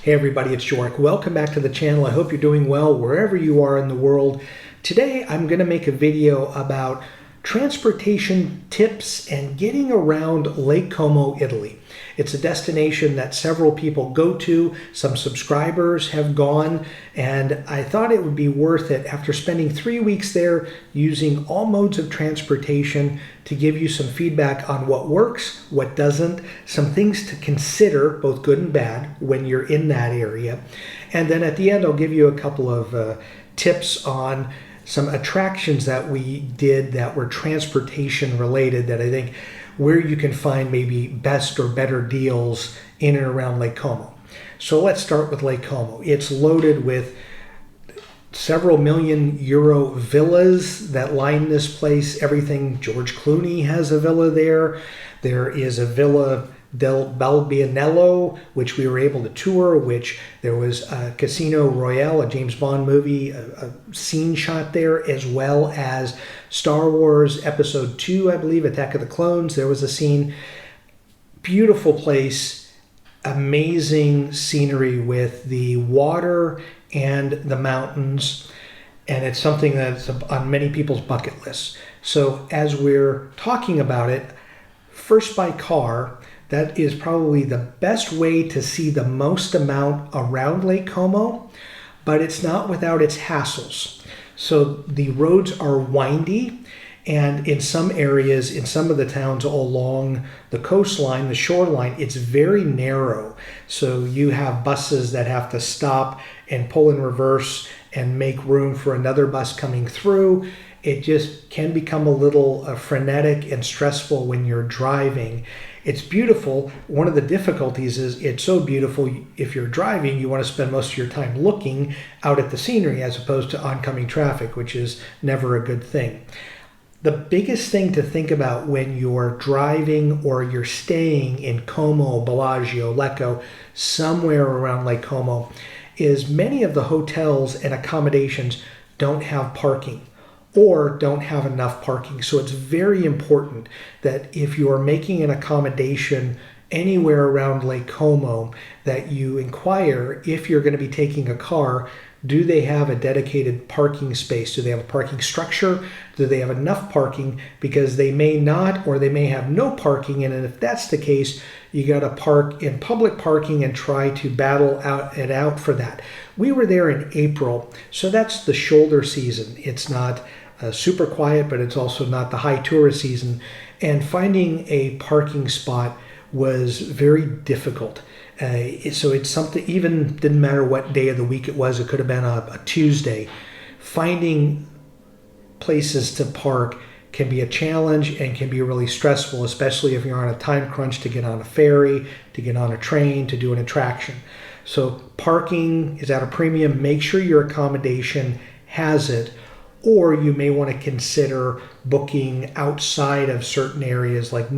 Hey everybody, it's Jorik. Welcome back to the channel. I hope you're doing well wherever you are in the world. Today I'm going to make a video about transportation tips and getting around Lake Como, Italy. It's a destination that several people go to. Some subscribers have gone, and I thought it would be worth it after spending 3 weeks there using all modes of transportation to give you some feedback on what works, what doesn't, some things to consider, both good and bad, when you're in that area. And then at the end, I'll give you a couple of tips on some attractions that we did that were transportation related that I think where you can find maybe best or better deals in and around Lake Como. So let's start with Lake Como. It's loaded with several €1 million villas that line this place. Everything, George Clooney has a villa there. There is a Villa del Bellagio, which we were able to tour, which there was a Casino Royale, a James Bond movie, a scene shot there, as well as Star Wars Episode 2, I believe, Attack of the Clones. There was a scene. Beautiful place, amazing scenery with the water and the mountains, and it's something that's on many people's bucket lists. So as we're talking about it, first by car, that is probably the best way to see the most amount around Lake Como, but it's not without its hassles. So the roads are windy, and in some areas, in some of the towns along the coastline, the shoreline, it's very narrow. So you have buses that have to stop and pull in reverse and make room for another bus coming through. It just can become a little frenetic and stressful when you're driving. It's beautiful. One of the difficulties is it's so beautiful, if you're driving, you want to spend most of your time looking out at the scenery as opposed to oncoming traffic, which is never a good thing. The biggest thing to think about when you're driving or you're staying in Como, Bellagio, Lecco, somewhere around Lake Como, is many of the hotels and accommodations don't have parking or don't have enough parking. So it's very important that if you are making an accommodation anywhere around Lake Como, that you inquire if you're going to be taking a car, do they have a dedicated parking space? Do they have a parking structure? Do they have enough parking? Because they may not, or they may have no parking. And if that's the case, you got to park in public parking and try to battle it out for that. We were there in April, so that's the shoulder season. It's not super quiet, but it's also not the high tourist season. And finding a parking spot was very difficult. So it's something, even didn't matter what day of the week it was, it could have been a Tuesday. Finding places to park can be a challenge and can be really stressful, especially if you're on a time crunch to get on a ferry, to get on a train, to do an attraction. So parking is at a premium. Make sure your accommodation has it, or you may want to consider booking outside of certain areas like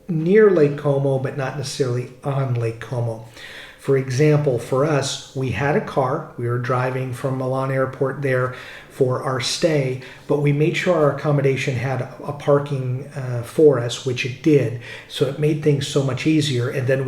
near Lake Como, but not necessarily on Lake Como. For example, for us, we had a car. We were driving from Milan Airport there for our stay, but we made sure our accommodation had a parking for us, which it did. So it made things so much easier. And then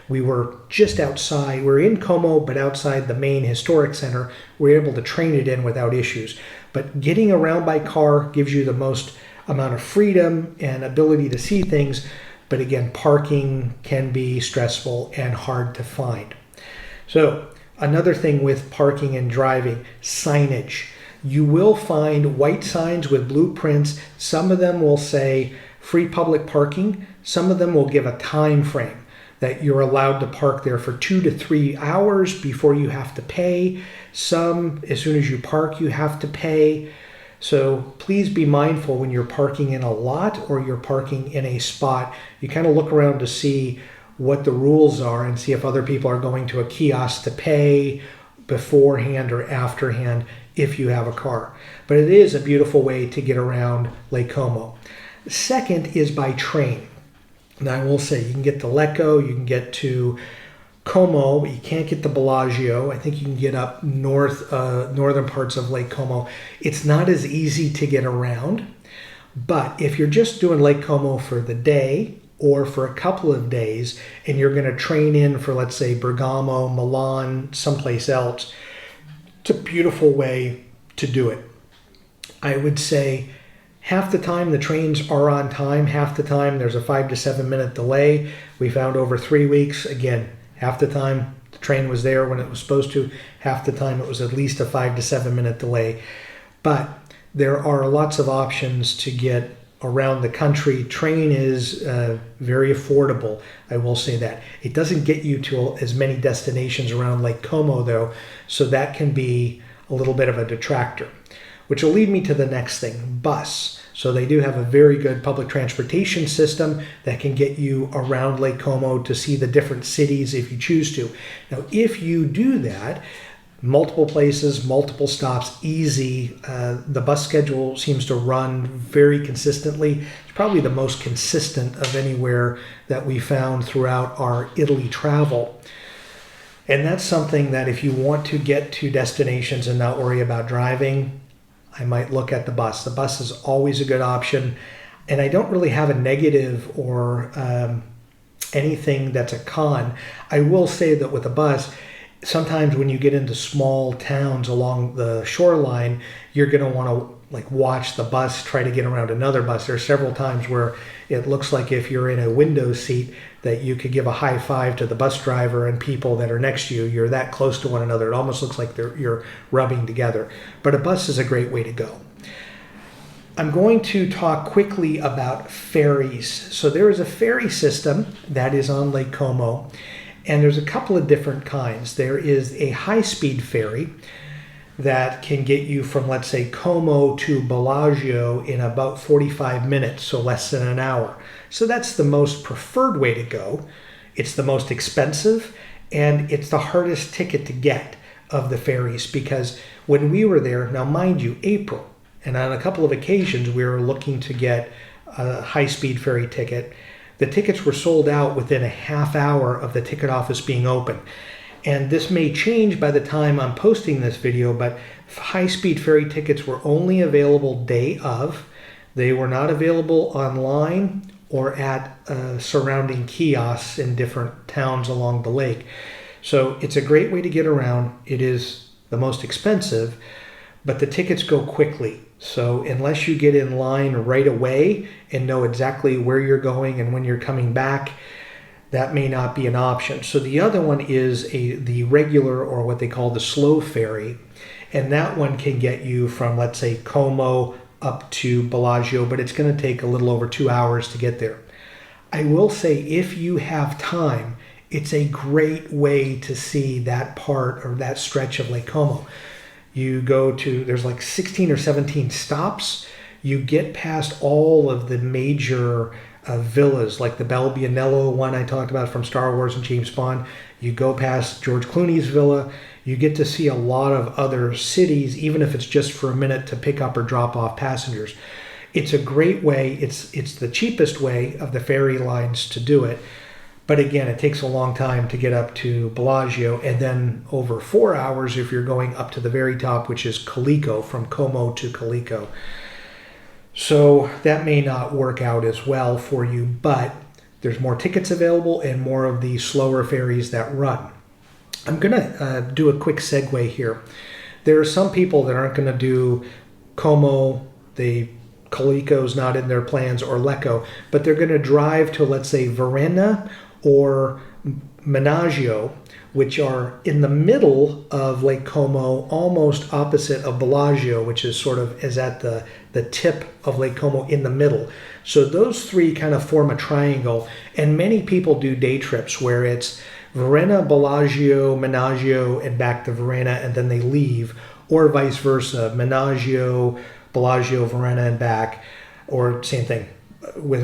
we were just outside. We're in Como, but outside the main historic center. We were able to train it in without issues. But getting around by car gives you the most amount of freedom and ability to see things. But again, parking can be stressful and hard to find. So another thing with parking and driving, signage. You will find white signs with blueprints. Some of them will say free public parking. Some of them will give a time frame that you're allowed to park there for 2 to 3 hours before you have to pay. Some, as soon as you park, you have to pay. So please be mindful when you're parking in a lot or you're parking in a spot. You kind of look around to see what the rules are and see if other people are going to a kiosk to pay beforehand or afterhand if you have a car. But it is a beautiful way to get around Lake Como. Second is by train. Now I will say you can get to Lecco, you can get to Como, but you can't get to Bellagio. I think you can get up northern parts of Lake Como. It's not as easy to get around, but if you're just doing Lake Como for the day or for a couple of days, and you're going to train in for, let's say, Bergamo, Milan, someplace else, it's a beautiful way to do it. I would say half the time the trains are on time, half the time there's a 5 to 7 minute delay. We found over 3 weeks, again, half the time the train was there when it was supposed to, half the time it was at least a 5 to 7 minute delay. But there are lots of options to get around the country. Train is very affordable, I will say that. It doesn't get you to as many destinations around Lake Como though, so that can be a little bit of a detractor. Which will lead me to the next thing, bus. So they do have a very good public transportation system that can get you around Lake Como to see the different cities if you choose to. Now, if you do that, multiple places, multiple stops, easy. The bus schedule seems to run very consistently. It's probably the most consistent of anywhere that we found throughout our Italy travel. And that's something that if you want to get to destinations and not worry about driving, I might look at the bus. The bus is always a good option. And I don't really have a negative or anything that's a con. I will say that with a bus, sometimes when you get into small towns along the shoreline, you're going to want to watch the bus try to get around another bus. There are several times where it looks like if you're in a window seat that you could give a high five to the bus driver and people that are next to you. You're that close to one another. It almost looks like you're rubbing together. But a bus is a great way to go. I'm going to talk quickly about ferries. So there is a ferry system that is on Lake Como, and there's a couple of different kinds. There is a high-speed ferry that can get you from, let's say, Como to Bellagio in about 45 minutes, so less than an hour. So that's the most preferred way to go. It's the most expensive, and it's the hardest ticket to get of the ferries, because when we were there, now mind you, April, and on a couple of occasions we were looking to get a high-speed ferry ticket. The tickets were sold out within a half hour of the ticket office being open. And this may change by the time I'm posting this video, but high-speed ferry tickets were only available day of. They were not available online or at surrounding kiosks in different towns along the lake. So it's a great way to get around. It is the most expensive, but the tickets go quickly. So unless you get in line right away and know exactly where you're going and when you're coming back, that may not be an option. So the other one is the regular, or what they call the slow ferry. And that one can get you from, let's say, Como up to Bellagio, but it's going to take a little over 2 hours to get there. I will say, if you have time, it's a great way to see that part or that stretch of Lake Como. You go to, there's like 16 or 17 stops. You get past all of the major villas, like the Belbianello one I talked about from Star Wars and James Bond. You go past George Clooney's villa. You get to see a lot of other cities, even if it's just for a minute to pick up or drop off passengers. It's a great way. It's the cheapest way of the ferry lines to do it. But again, it takes a long time to get up to Bellagio, and then over 4 hours if you're going up to the very top, which is Lecco, from Como to Lecco. So that may not work out as well for you, but there's more tickets available and more of the slower ferries that run. I'm going to do a quick segue here. There are some people that aren't going to do Como, Lecco's not in their plans, or Lecco, but they're going to drive to, let's say, Varenna or Menaggio, which are in the middle of Lake Como, almost opposite of Bellagio, which is sort of at the tip of Lake Como in the middle. So those three kind of form a triangle, and many people do day trips where it's Varenna, Bellagio, Menaggio, and back to Varenna, and then they leave, or vice versa, Menaggio, Bellagio, Varenna, and back, or same thing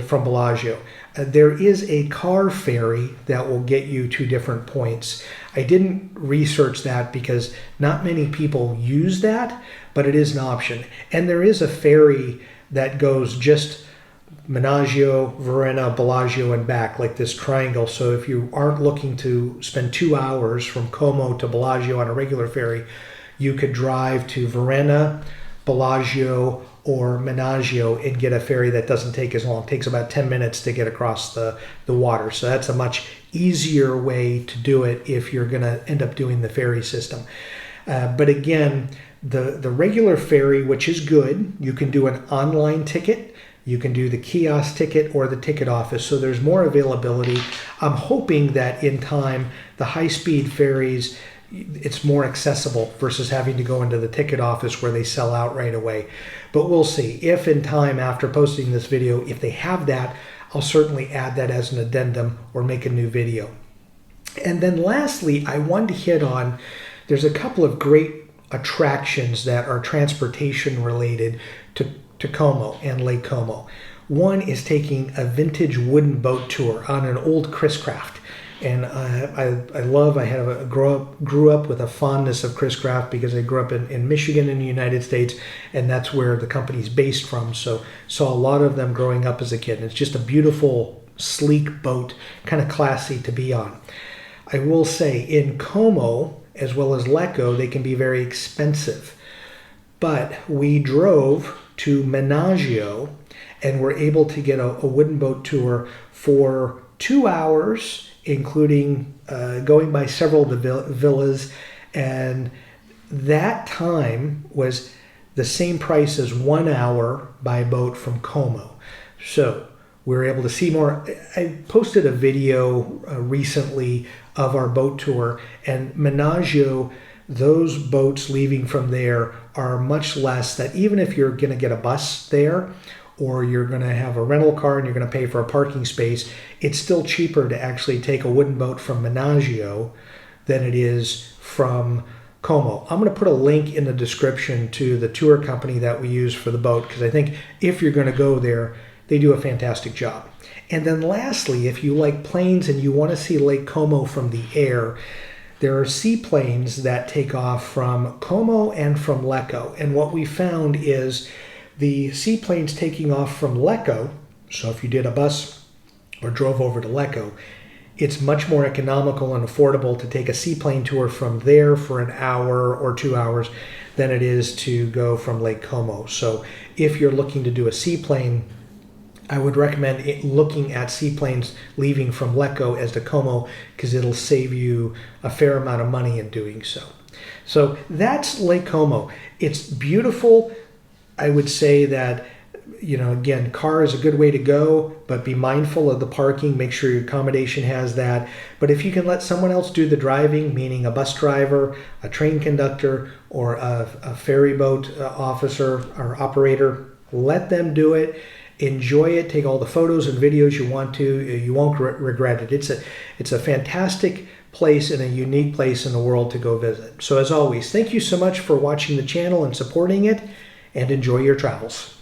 from Bellagio. There is a car ferry that will get you to different points. I didn't research that because not many people use that, but it is an option. And there is a ferry that goes just Menaggio, Varenna, Bellagio, and back, like this triangle. So if you aren't looking to spend 2 hours from Como to Bellagio on a regular ferry, you could drive to Varenna, Bellagio or Menaggio and get a ferry that doesn't take as long. It takes about 10 minutes to get across the water. So that's a much easier way to do it if you're going to end up doing the ferry system. But again, the regular ferry, which is good, you can do an online ticket. You can do the kiosk ticket or the ticket office, so there's more availability. I'm hoping that in time, the high-speed ferries, it's more accessible versus having to go into the ticket office where they sell out right away. But we'll see. If in time after posting this video, if they have that, I'll certainly add that as an addendum or make a new video. And then lastly, I wanted to hit on, there's a couple of great attractions that are transportation related to Como and Lake Como. One is taking a vintage wooden boat tour on an old Chris Craft. And I grew up with a fondness of Chris Craft because I grew up in Michigan in the United States, and that's where the company's based from. So saw a lot of them growing up as a kid. And it's just a beautiful, sleek boat, kind of classy to be on. I will say in Como, as well as Lecco, they can be very expensive. But we drove to Menaggio and were able to get a wooden boat tour for 2 hours, including going by several of the villas, and that time was the same price as 1 hour by boat from Como. So we were able to see more. I posted a video recently of our boat tour, and Menaggio, those boats leaving from there are much less, that even if you're going to get a bus there or you're going to have a rental car and you're going to pay for a parking space, it's still cheaper to actually take a wooden boat from Menaggio than it is from Como. I'm going to put a link in the description to the tour company that we use for the boat, because I think if you're going to go there, they do a fantastic job. And then lastly, if you like planes and you want to see Lake Como from the air, there are seaplanes that take off from Como and from Lecco. And what we found is the seaplanes taking off from Lecco, so if you did a bus or drove over to Lecco, it's much more economical and affordable to take a seaplane tour from there for an hour or 2 hours than it is to go from Lake Como. So if you're looking to do a seaplane, I would recommend looking at seaplanes leaving from Lecco as to Como, because it'll save you a fair amount of money in doing so. So that's Lake Como. It's beautiful. I would say that, again, car is a good way to go, but be mindful of the parking. Make sure your accommodation has that. But if you can let someone else do the driving, meaning a bus driver, a train conductor, or a ferry boat officer or operator, let them do it. Enjoy it. Take all the photos and videos you want to. You won't regret it. It's a fantastic place and a unique place in the world to go visit. So as always, thank you so much for watching the channel and supporting it, and enjoy your travels.